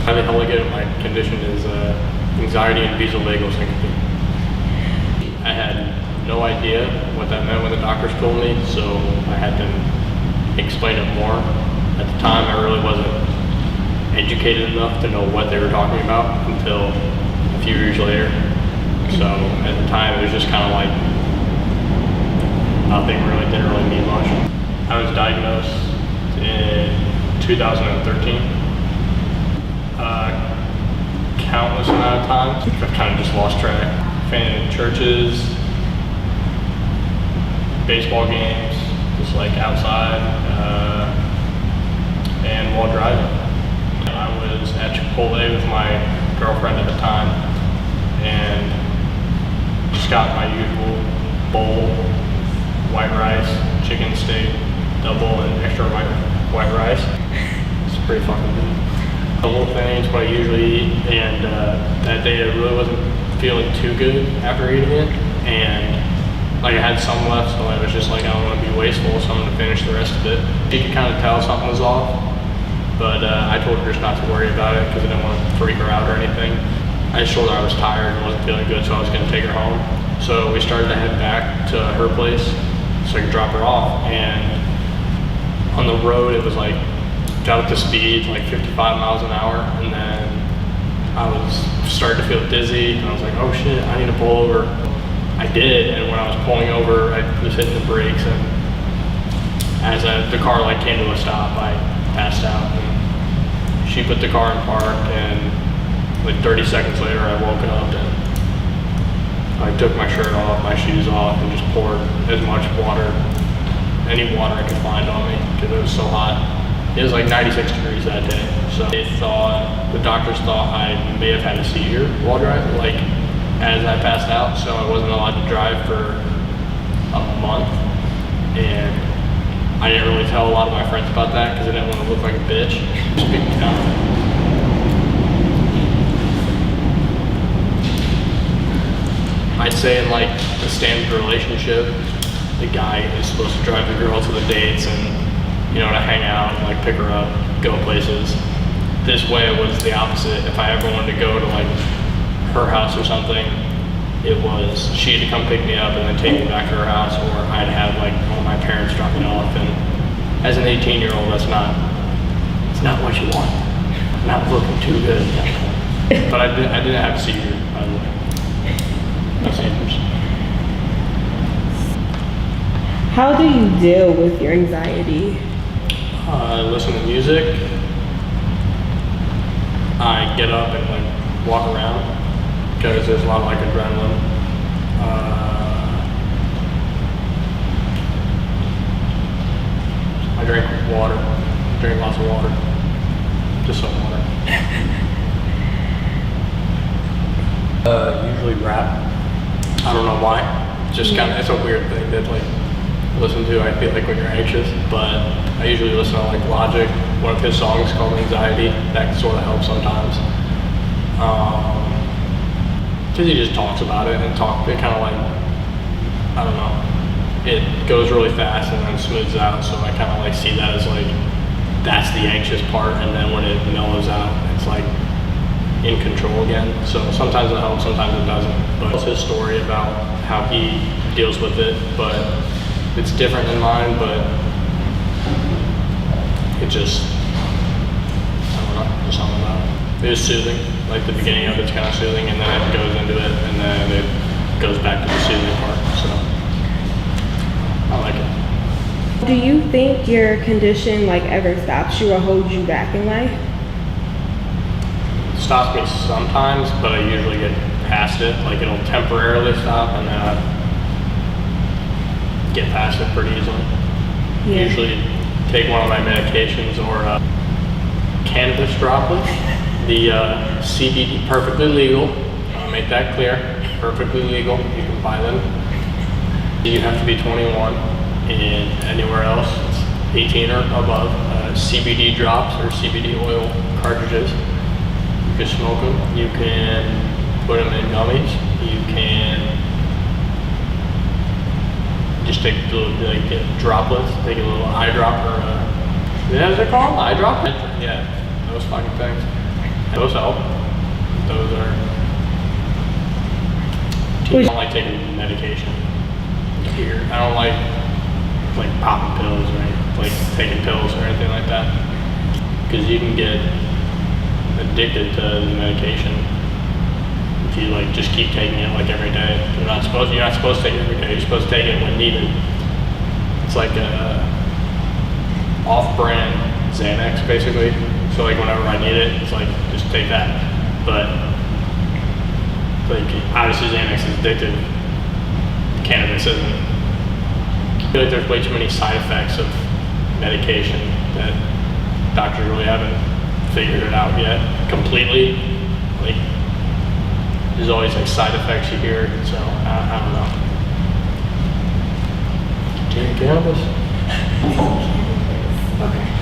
How the hell I get my condition is anxiety and vasovagal syncope. I had no idea what that meant when the doctors told me, so I had to explain it more. At the time, I really wasn't educated enough to know what they were talking about until a few years later. So at the time, it was just kind of like nothing really, didn't really mean much. I was diagnosed in 2013. Countless amount of times. I've kind of just lost track. Fainted in churches, baseball games, just like outside, and while driving. I was at Chipotle with my girlfriend at the time, and just got my usual bowl, white rice, chicken steak, double and extra white rice. It's pretty fucking good. A couple things, but I usually eat, and that day I really wasn't feeling too good after eating it, and like I had some left, so I was just like, I don't want to be wasteful, so I'm going to finish the rest of it. You could kind of tell something was off, but I told her just not to worry about it because I didn't want to freak her out or anything. I just told her I was tired and wasn't feeling good, so I was going to take her home. So we started to head back to her place so I could drop her off, and on the road it was like, got up to speed, like 55 miles an hour, and then I was starting to feel dizzy, and I was like, oh shit, I need to pull over. I did, and when I was pulling over, I was hitting the brakes, and as the car like came to a stop, I passed out. And she put the car in park, and like 30 seconds later, I woke up, and I took my shirt off, my shoes off, and just poured as much water, any water I could find on me, because it was so hot. It was like 96 degrees that day, so the doctors thought I may have had a seizure while driving, like as I passed out, so I wasn't allowed to drive for a month, and I didn't really tell a lot of my friends about that because I didn't want to look like a bitch. Just big town. I'd say in like a standard relationship, the guy is supposed to drive the girl to the dates and, you know, to hang out and like pick her up, go places. This way it was the opposite. If I ever wanted to go to like her house or something, it was she had to come pick me up and then take me back to her house, or I'd have like one of my parents drop me off. And as an 18-year-old, it's not what you want. Not looking too good. But I didn't have a seizure, by the way. No seizures. How do you deal with your anxiety? I listen to music. I get up and like walk around because there's a lot of like adrenaline. I drink water. Drink lots of water. Just some water. Usually rap. I don't know why. Just kind of, it's a weird thing that like listen to, I feel like, when you're anxious, but I usually listen to like Logic, one of his songs called Anxiety. That sort of helps sometimes. Because he just talks about it and it kind of like, I don't know, it goes really fast and then smooths out, so I kind of like see that as like, that's the anxious part, and then when it mellows out, it's like in control again. So sometimes it helps, sometimes it doesn't. But it's his story about how he deals with it, but it's different than mine, but it just, I don't know, just something about it. It is soothing, like the beginning of it's kind of soothing, and then it goes into it, and then it goes back to the soothing part, so I like it. Do you think your condition like ever stops you or holds you back in life? It stops me sometimes, but I usually get past it, like it'll temporarily stop, and then I get past it pretty easily. Yeah. Usually take one of my medications or cannabis droplets. The CBD, perfectly legal. I'll make that clear. Perfectly legal. You can buy them. You have to be 21, and anywhere else it's 18 or above. CBD drops or CBD oil cartridges. You can smoke them. You can put them in gummies. You can just take a little, like droplets, take a little eye drop or what is it called? Eye drop? Yeah, those fucking things. Those help. Those are. I don't like taking medication here. I don't like popping pills or like taking pills or anything like that, because you can get addicted to the medication if you like just keep taking it like every day. You're not supposed to take it every day. You're supposed to take it when needed. It's like a off-brand Xanax basically. So like whenever I need it, it's like just take that. But like obviously Xanax is addictive. Cannabis isn't. I feel like there's way too many side effects of medication that doctors really haven't figured it out yet completely. Like there's always like side effects you hear, so I don't know. Take cannabis. Okay.